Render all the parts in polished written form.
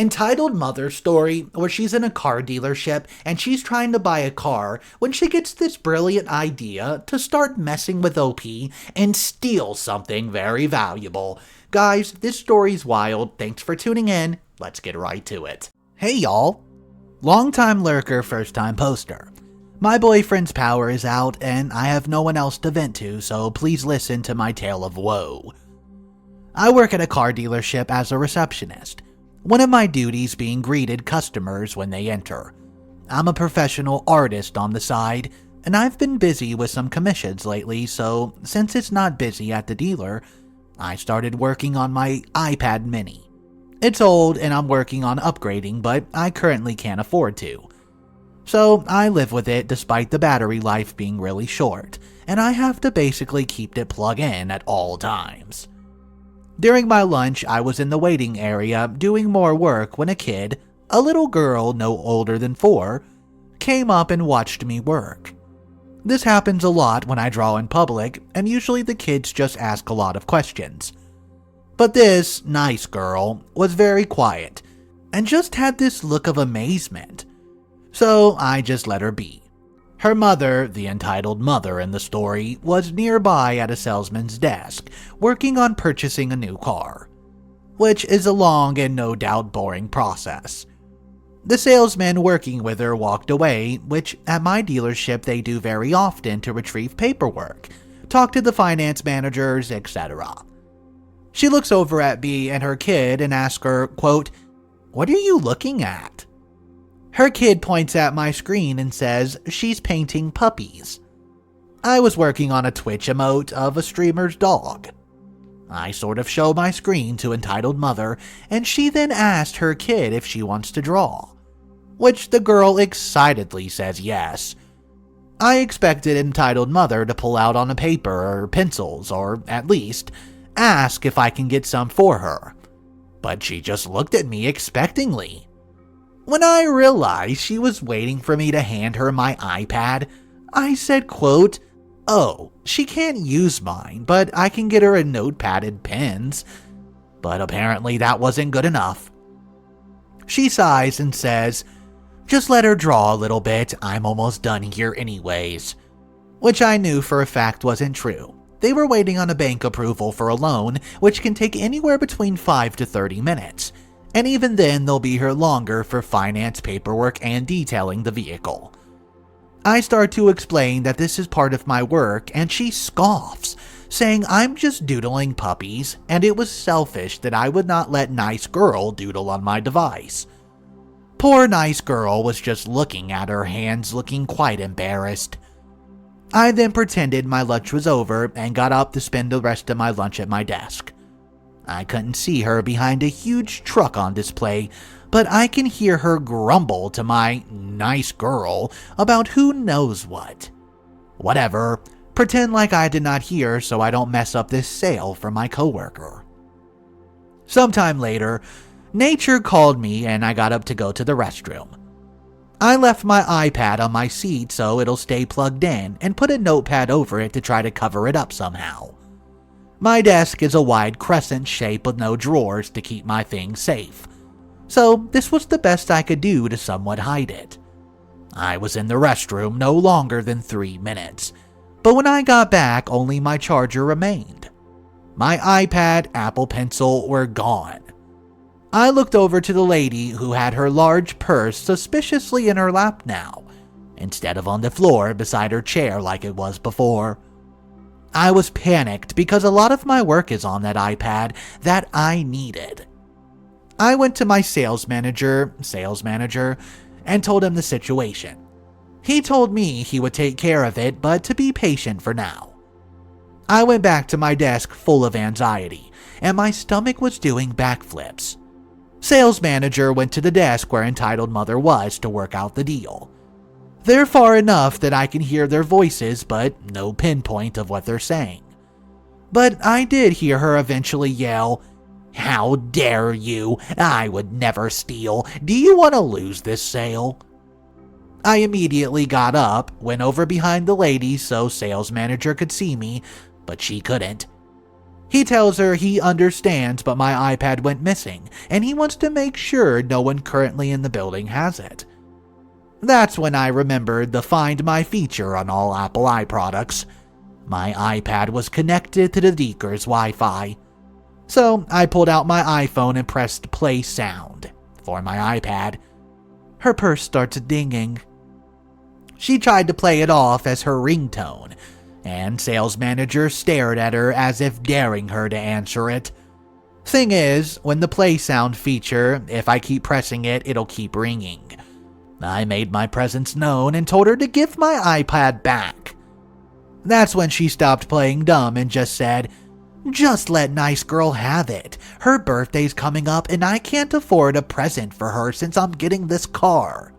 Entitled Mother story where she's in a car dealership and she's trying to buy a car when she gets this brilliant idea to start messing with OP and steal something very valuable. Guys, this story's wild. Thanks for tuning in. Let's get right to it. Hey y'all. Long-time lurker, first-time poster. My boyfriend's power is out and I have no one else to vent to, so please listen to my tale of woe. I work at a car dealership as a receptionist. One of my duties being greeted customers when they enter. I'm a professional artist on the side, and I've been busy with some commissions lately, so since it's not busy at the dealer, I started working on my iPad mini. It's old and I'm working on upgrading, but I currently can't afford to. So I live with it despite the battery life being really short, and I have to basically keep it plugged in at all times. During my lunch, I was in the waiting area doing more work when a kid, a little girl no older than 4, came up and watched me work. This happens a lot when I draw in public, and usually the kids just ask a lot of questions. But this nice girl was very quiet, and just had this look of amazement. So I just let her be. Her mother, the entitled mother in the story, was nearby at a salesman's desk, working on purchasing a new car, which is a long and no doubt boring process. The salesman working with her walked away, which at my dealership they do very often to retrieve paperwork, talk to the finance managers, etc. She looks over at me and her kid and asks her, quote, "What are you looking at?" Her kid points at my screen and says she's painting puppies. I was working on a Twitch emote of a streamer's dog. I sort of show my screen to entitled mother, and she then asked her kid if she wants to draw, which the girl excitedly says yes. I expected entitled mother to pull out on a paper or pencils, or at least ask if I can get some for her, but she just looked at me expectingly. When I realized she was waiting for me to hand her my iPad, I said, quote, "Oh, she can't use mine, but I can get her a notepad and pens." But apparently that wasn't good enough. She sighs and says, "Just let her draw a little bit, I'm almost done here anyways." Which I knew for a fact wasn't true. They were waiting on a bank approval for a loan, which can take anywhere between 5 to 30 minutes. And even then, they'll be here longer for finance paperwork and detailing the vehicle. I start to explain that this is part of my work, and she scoffs, saying I'm just doodling puppies, and it was selfish that I would not let nice girl doodle on my device. Poor nice girl was just looking at her hands, looking quite embarrassed. I then pretended my lunch was over and got up to spend the rest of my lunch at my desk. I couldn't see her behind a huge truck on display, but I can hear her grumble to my nice girl about who knows what. Whatever, pretend like I did not hear so I don't mess up this sale for my coworker. Sometime later, nature called me and I got up to go to the restroom. I left my iPad on my seat so it'll stay plugged in and put a notepad over it to try to cover it up somehow. My desk is a wide crescent shape with no drawers to keep my things safe, so this was the best I could do to somewhat hide it. I was in the restroom no longer than 3 minutes, but when I got back only my charger remained. My iPad, Apple Pencil were gone. I looked over to the lady who had her large purse suspiciously in her lap now, instead of on the floor beside her chair like it was before. I was panicked because a lot of my work is on that iPad that I needed. I went to my sales manager, and told him the situation. He told me he would take care of it, but to be patient for now. I went back to my desk full of anxiety, and my stomach was doing backflips. Sales manager went to the desk where entitled mother was to work out the deal. They're far enough that I can hear their voices, but no pinpoint of what they're saying. But I did hear her eventually yell, "How dare you? I would never steal. Do you want to lose this sale?" I immediately got up, went over behind the lady so sales manager could see me, but she couldn't. He tells her he understands, but my iPad went missing, and he wants to make sure no one currently in the building has it. That's when I remembered the Find My feature on all Apple iProducts. My iPad was connected to the Deaker's Wi-Fi. So I pulled out my iPhone and pressed play sound for my iPad. Her purse starts dinging. She tried to play it off as her ringtone, and sales manager stared at her as if daring her to answer it. Thing is, when the play sound feature, if I keep pressing it, it'll keep ringing. I made my presence known and told her to give my iPad back. That's when she stopped playing dumb and just said, "Just let nice girl have it. Her birthday's coming up and I can't afford a present for her since I'm getting this car."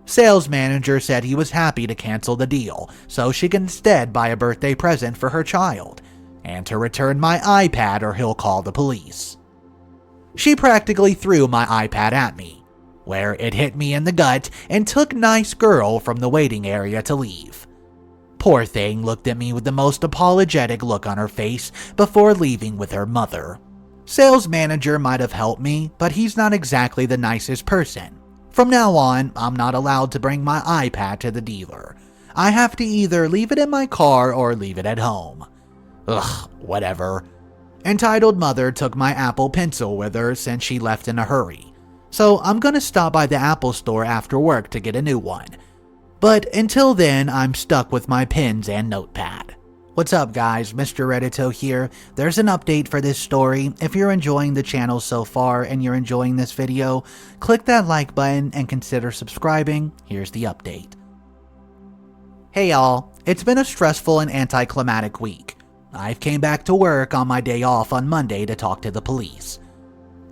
Sales manager said he was happy to cancel the deal so she can instead buy a birthday present for her child and to return my iPad or he'll call the police. She practically threw my iPad at me, where it hit me in the gut and took nice girl from the waiting area to leave. Poor thing looked at me with the most apologetic look on her face before leaving with her mother. Sales manager might have helped me, but he's not exactly the nicest person. From now on, I'm not allowed to bring my iPad to the dealer. I have to either leave it in my car or leave it at home. Ugh, whatever. Entitled mother took my Apple Pencil with her since she left in a hurry, so I'm gonna stop by the Apple store after work to get a new one. But until then, I'm stuck with my pens and notepad. What's up guys, Mr. Reddito here. There's an update for this story. If you're enjoying the channel so far and you're enjoying this video, click that like button and consider subscribing. Here's the update. Hey y'all, it's been a stressful and anticlimactic week. I've came back to work on my day off on Monday to talk to the police.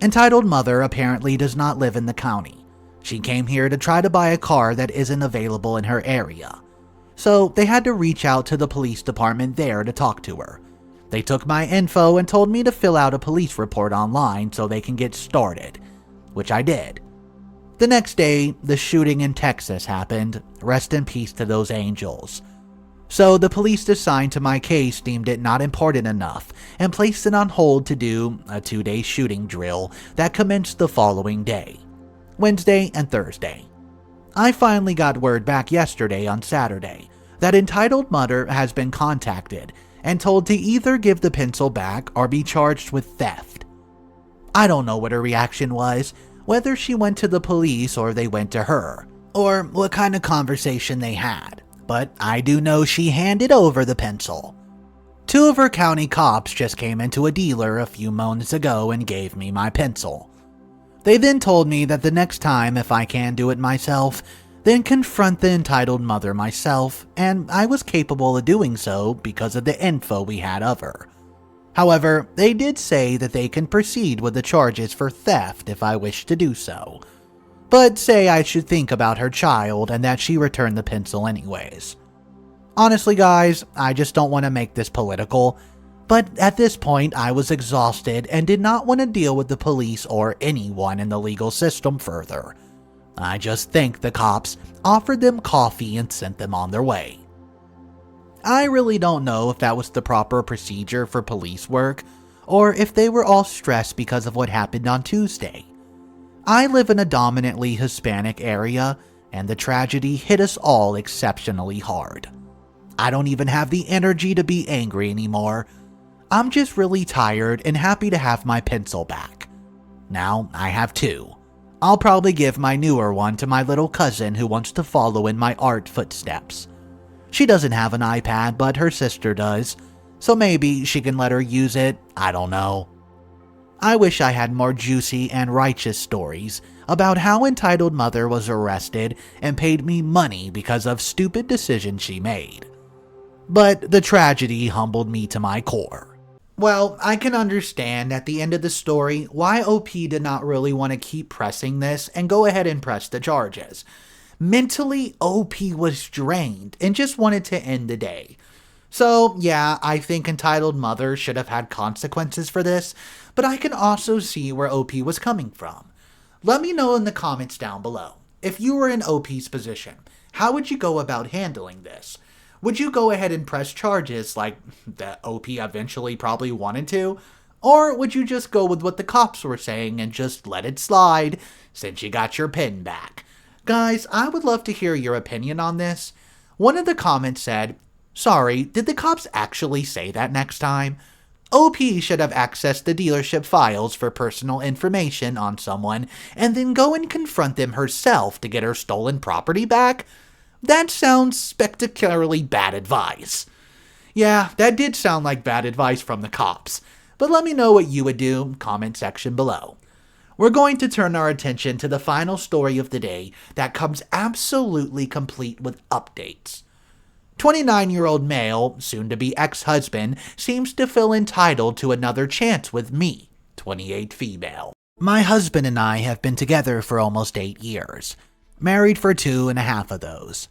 Entitled mother apparently does not live in the county. She came here to try to buy a car that isn't available in her area. So they had to reach out to the police department there to talk to her. They took my info and told me to fill out a police report online so they can get started, which I did. The next day, the shooting in Texas happened. Rest in peace to those angels. So the police assigned to my case deemed it not important enough and placed it on hold to do a 2-day shooting drill that commenced the following day, Wednesday and Thursday. I finally got word back yesterday on Saturday that Entitled mother has been contacted and told to either give the pencil back or be charged with theft. I don't know what her reaction was, whether she went to the police or they went to her, or what kind of conversation they had, but I do know she handed over the pencil. 2 of her county cops just came into a dealer a few moments ago and gave me my pencil. They then told me that the next time, if I can do it myself, then confront the Entitled mother myself, and I was capable of doing so because of the info we had of her. However, they did say that they can proceed with the charges for theft if I wish to do so, but say I should think about her child and that she returned the pencil anyways. Honestly guys, I just don't want to make this political, but at this point I was exhausted and did not want to deal with the police or anyone in the legal system further. I just thanked the cops, offered them coffee, and sent them on their way. I really don't know if that was the proper procedure for police work, or if they were all stressed because of what happened on Tuesday. I live in a dominantly Hispanic area, and the tragedy hit us all exceptionally hard. I don't even have the energy to be angry anymore. I'm just really tired and happy to have my pencil back. Now I have 2. I'll probably give my newer one to my little cousin who wants to follow in my art footsteps. She doesn't have an iPad, but her sister does, so maybe she can let her use it, I don't know. I wish I had more juicy and righteous stories about how Entitled mother was arrested and paid me money because of stupid decisions she made. But the tragedy humbled me to my core. Well, I can understand at the end of the story why OP did not really want to keep pressing this and go ahead and press the charges. Mentally, OP was drained and just wanted to end the day. So yeah, I think Entitled mother should have had consequences for this, but I can also see where OP was coming from. Let me know in the comments down below. If you were in OP's position, how would you go about handling this? Would you go ahead and press charges like the OP eventually probably wanted to? Or would you just go with what the cops were saying and just let it slide since you got your pin back? Guys, I would love to hear your opinion on this. One of the comments said, "Sorry, did the cops actually say that next time? OP should have accessed the dealership files for personal information on someone and then go and confront them herself to get her stolen property back? That sounds spectacularly bad advice." Yeah, that did sound like bad advice from the cops. But let me know what you would do, comment section below. We're going to turn our attention to the final story of the day that comes absolutely complete with updates. 29-year-old male, soon-to-be ex-husband, seems to feel entitled to another chance with me, 28 female. My husband and I have been together for almost 8 years, married for 2.5 of those.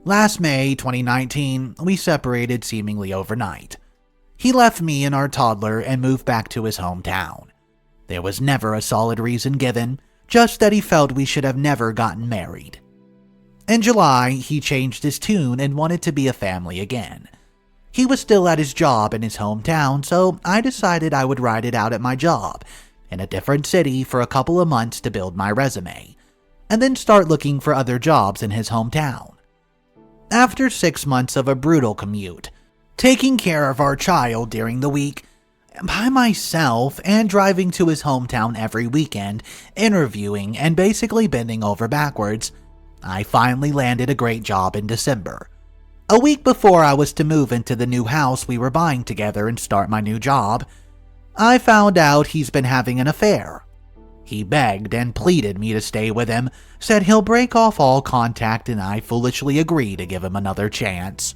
Last May 2019, we separated seemingly overnight. He left me and our toddler and moved back to his hometown. There was never a solid reason given, just that he felt we should have never gotten married. In July, he changed his tune and wanted to be a family again. He was still at his job in his hometown, so I decided I would ride it out at my job in a different city for a couple of months to build my resume, and then start looking for other jobs in his hometown. After 6 months of a brutal commute, taking care of our child during the week, by myself, and driving to his hometown every weekend, interviewing and basically bending over backwards, I finally landed a great job in December. A week before I was to move into the new house we were buying together and start my new job, I found out he's been having an affair. He begged and pleaded me to stay with him, said he'll break off all contact, and I foolishly agreed to give him another chance.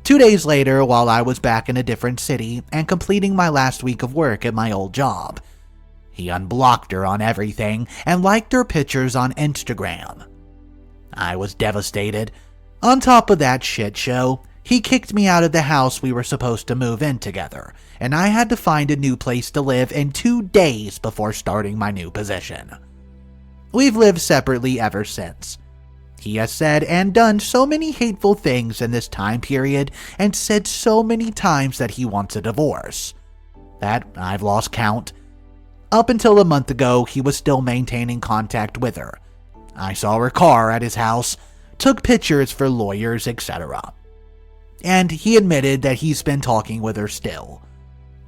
2 days later, while I was back in a different city and completing my last week of work at my old job, he unblocked her on everything and liked her pictures on Instagram. I was devastated. On top of that shit show, he kicked me out of the house we were supposed to move in together, and I had to find a new place to live in 2 days before starting my new position. We've lived separately ever since. He has said and done so many hateful things in this time period and said so many times that he wants a divorce that I've lost count. Up until a month ago, he was still maintaining contact with her. I saw her car at his house, took pictures for lawyers, etc. And he admitted that he's been talking with her still.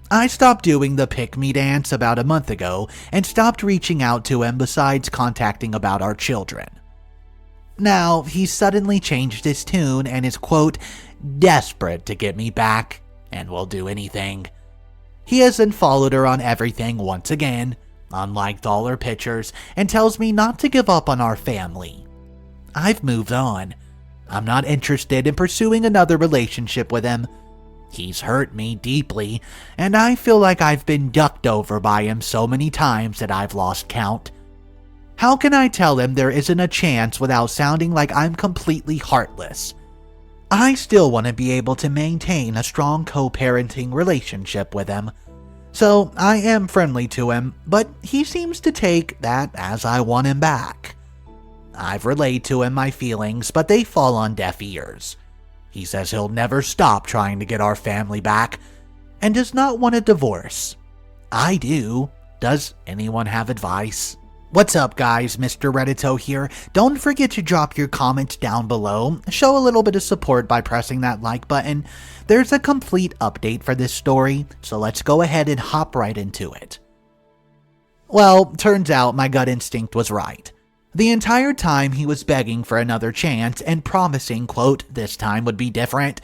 I stopped doing the pick-me dance about a month ago and stopped reaching out to him besides contacting about our children. Now, he suddenly changed his tune and is, quote, desperate to get me back and will do anything. He has unfollowed her on everything once again, unliked all her pictures, and tells me not to give up on our family. I've moved on. I'm not interested in pursuing another relationship with him. He's hurt me deeply, and I feel like I've been ducked over by him so many times that I've lost count. How can I tell him there isn't a chance without sounding like I'm completely heartless? I still want to be able to maintain a strong co-parenting relationship with him. So I am friendly to him, but he seems to take that as I want him back. I've relayed to him my feelings, but they fall on deaf ears. He says he'll never stop trying to get our family back, and does not want a divorce. I do. Does anyone have advice? What's up, guys? Mr. Reddito here. Don't forget to drop your comments down below. Show a little bit of support by pressing that like button. There's a complete update for this story, so let's go ahead and hop right into it. Well, turns out my gut instinct was right. The entire time he was begging for another chance and promising, quote, this time would be different,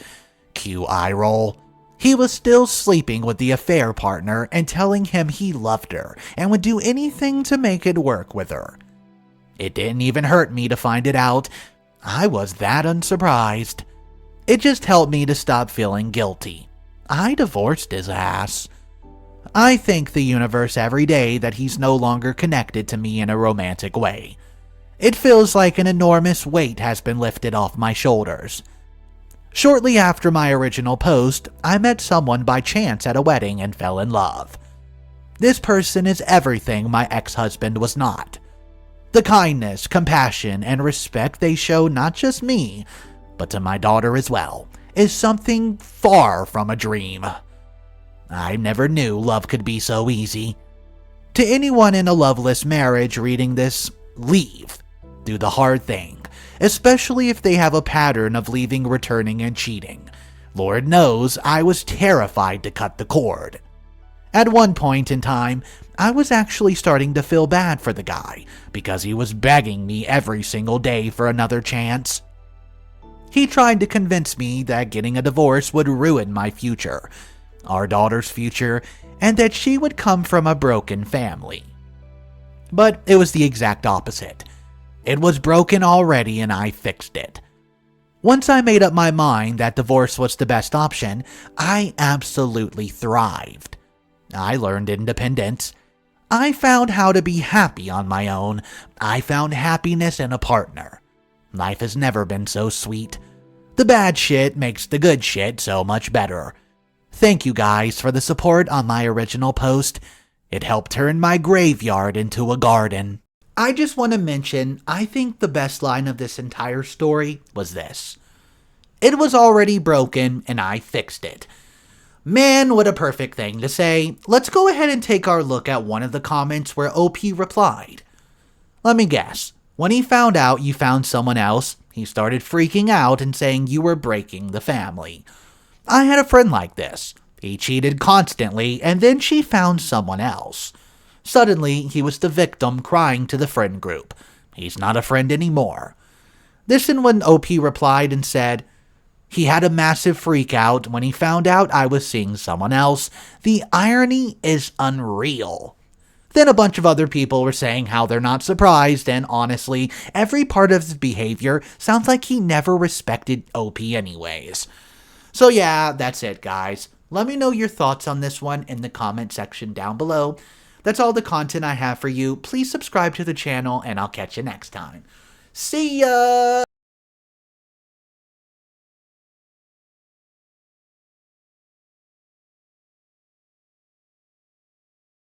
cue eye roll, he was still sleeping with the affair partner and telling him he loved her and would do anything to make it work with her. It didn't even hurt me to find it out. I was that unsurprised. It just helped me to stop feeling guilty. I divorced his ass. I thank the universe every day that he's no longer connected to me in a romantic way. It feels like an enormous weight has been lifted off my shoulders. Shortly after my original post, I met someone by chance at a wedding and fell in love. This person is everything my ex-husband was not. The kindness, compassion, and respect they show not just me, but to my daughter as well, is something far from a dream. I never knew love could be so easy. To anyone in a loveless marriage reading this, leave. Do the hard thing, especially if they have a pattern of leaving, returning, and cheating. Lord knows I was terrified to cut the cord. At one point in time, I was actually starting to feel bad for the guy because he was begging me every single day for another chance. He tried to convince me that getting a divorce would ruin my future, our daughter's future, and that she would come from a broken family. But it was the exact opposite. It was broken already and I fixed it. Once I made up my mind that divorce was the best option, I absolutely thrived. I learned independence. I found how to be happy on my own. I found happiness in a partner. Life has never been so sweet. The bad shit makes the good shit so much better. Thank you guys for the support on my original post. It helped turn my graveyard into a garden. I just want to mention, I think the best line of this entire story was this. It was already broken and I fixed it. Man, what a perfect thing to say. Let's go ahead and take our look at one of the comments where OP replied. Let me guess. When he found out you found someone else, he started freaking out and saying you were breaking the family. I had a friend like this. He cheated constantly and then she found someone else. Suddenly, he was the victim crying to the friend group. He's not a friend anymore. This is when OP replied and said, he had a massive freak out when he found out I was seeing someone else. The irony is unreal. Then a bunch of other people were saying how they're not surprised, and honestly, every part of his behavior sounds like he never respected OP anyways. So yeah, that's it guys. Let me know your thoughts on this one in the comment section down below. That's all the content I have for you. Please subscribe to the channel and I'll catch you next time. See ya!